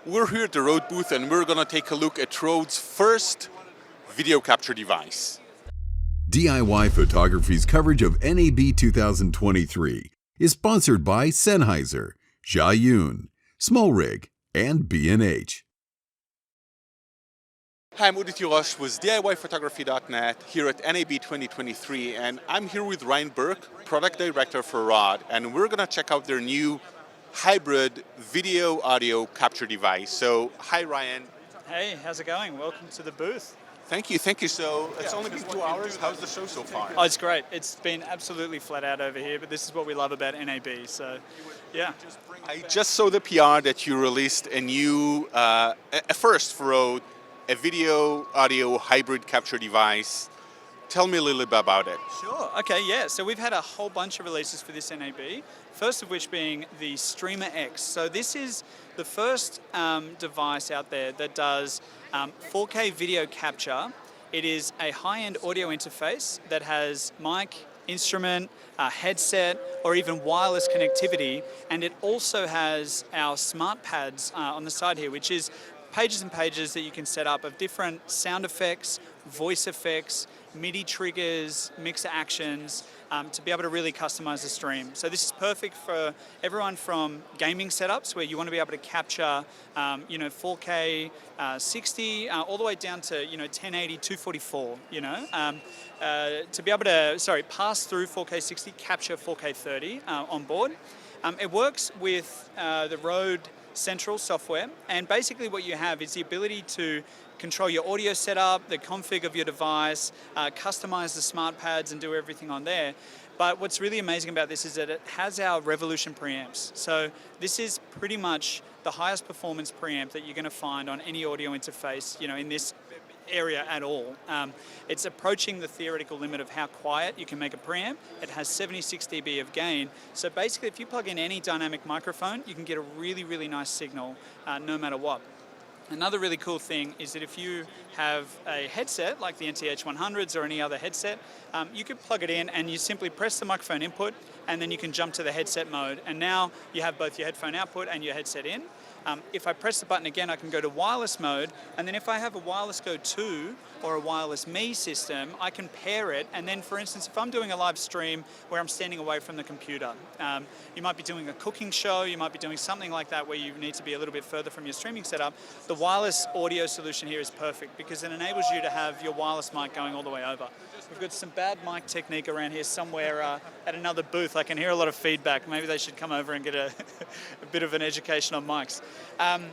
We're here at the Rode booth and we're going to take a look at Rode's first video capture device. DIY Photography's coverage of NAB 2023 is sponsored by Sennheiser, Zhiyun, Smallrig, and B&H. Hi, I'm Udit Yurosh with DIYPhotography.net here at NAB 2023, and I'm here with Ryan Burke, Product Director for Rode, and we're going to check out their new hybrid video audio capture device. So, hi Ryan. Hey, how's it going? Welcome to the booth. Thank you. So, it's only been 2 hours. How's the show so far? Oh, it's great. It's been absolutely flat out over here, but this is what we love about NAB, so yeah. I just saw the PR that you released a new, a first for Rode, a video audio hybrid capture device. Tell me a little bit about it. Sure, okay, yeah. So we've had a whole bunch of releases for this NAB, first of which being the Streamer X. So this is the first device out there that does 4K video capture. It is a high-end audio interface that has mic, instrument, headset, or even wireless connectivity, and it also has our smart pads on the side here, which is pages and pages that you can set up of different sound effects, voice effects, MIDI triggers, mixer actions, to be able to really customize the stream. So this is perfect for everyone from gaming setups where you want to be able to capture 4K 60 all the way down to 1080 244, to be able to pass through 4K 60, capture 4K 30 on board. It works with the Rode Central software, and basically what you have is the ability to control your audio setup, the config of your device, customize the smart pads and do everything on there. But what's really amazing about this is that it has our Revolution preamps. So this is pretty much the highest performance preamp that you're going to find on any audio interface, in this area at all. It's approaching the theoretical limit of how quiet you can make a preamp. It has 76 dB of gain. So basically, if you plug in any dynamic microphone, you can get a really, really nice signal no matter what. Another really cool thing is that if you have a headset like the NTH100s or any other headset, you could plug it in and you simply press the microphone input and then you can jump to the headset mode, and now you have both your headphone output and your headset in. If I press the button again, I can go to wireless mode, and then if I have a Wireless Go 2 or a Wireless Me system, I can pair it, and then for instance, if I'm doing a live stream where I'm standing away from the computer, you might be doing a cooking show, you might be doing something like that where you need to be a little bit further from your streaming setup, the wireless audio solution here is perfect because it enables you to have your wireless mic going all the way over. We've got some bad mic technique around here somewhere at another booth. I can hear a lot of feedback. Maybe they should come over and get a bit of an education on mics. I'm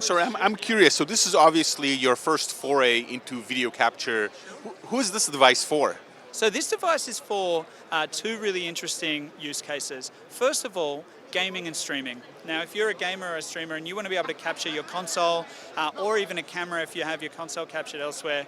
sorry, I'm curious. So this is obviously your first foray into video capture. Who is this device for? So this device is for two really interesting use cases. First of all, gaming and streaming. Now, if you're a gamer or a streamer and you want to be able to capture your console or even a camera if you have your console captured elsewhere,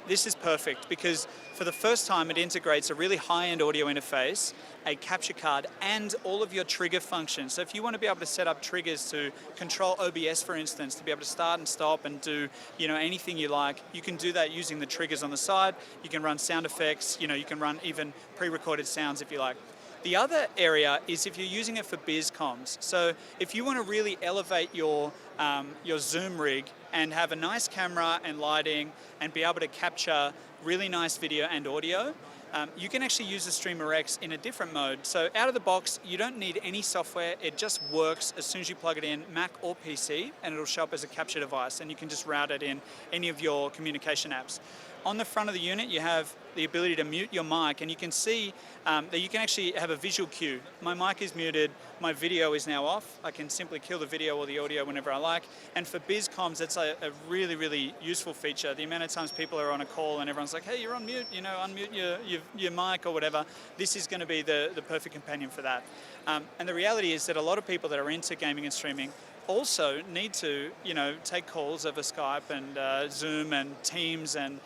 this is perfect because for the first time it integrates a really high-end audio interface, a capture card, and all of your trigger functions. So if you want to be able to set up triggers to control OBS, for instance, to be able to start and stop and do anything you like, you can do that using the triggers on the side. You can run sound effects, you can run even pre-recorded sounds if you like. The other area is if you're using it for biz comms. So if you want to really elevate your Zoom rig and have a nice camera and lighting and be able to capture really nice video and audio, you can actually use the Streamer X in a different mode. So out of the box, you don't need any software. It just works as soon as you plug it in, Mac or PC, and it'll show up as a capture device, and you can just route it in any of your communication apps. On the front of the unit, you have the ability to mute your mic, and you can see that you can actually have a visual cue. My mic is muted, my video is now off. I can simply kill the video or the audio whenever I like. And for biz comms, that's a really, really useful feature. The amount of times people are on a call and everyone's like, hey, you're on mute, unmute your mic or whatever. This is going to be the perfect companion for that. And the reality is that a lot of people that are into gaming and streaming also need to, take calls over Skype and Zoom and Teams and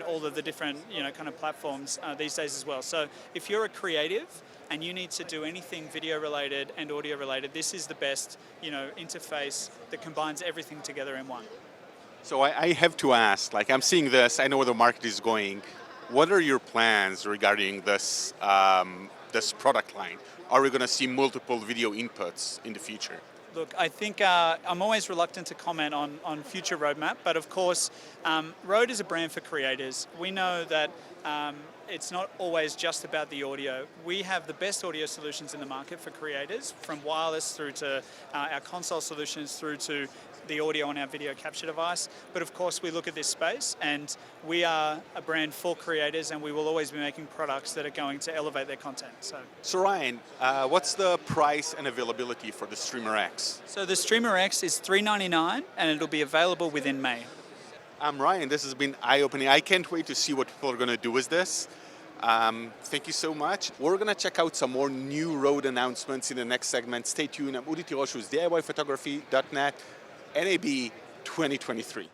all of the different, kind of platforms these days as well. So if you're a creative and you need to do anything video related and audio related, this is the best, interface that combines everything together in one. So I have to ask, I'm seeing this, I know where the market is going. What are your plans regarding this, this product line? Are we going to see multiple video inputs in the future? Look, I think I'm always reluctant to comment on future roadmap, but of course, Rode is a brand for creators. We know that it's not always just about the audio. We have the best audio solutions in the market for creators, from wireless through to our console solutions through to the audio on our video capture device. But of course, we look at this space, and we are a brand for creators, and we will always be making products that are going to elevate their content. So Ryan, what's the price and availability for the Streamer X? So the Streamer X is $399, and it'll be available within May. I'm Ryan. This has been eye-opening. I can't wait to see what people are going to do with this. Thank you so much. We're going to check out some more new Rode announcements in the next segment. Stay tuned. I'm Udi Tirosh with DIYPhotography.net, NAB 2023.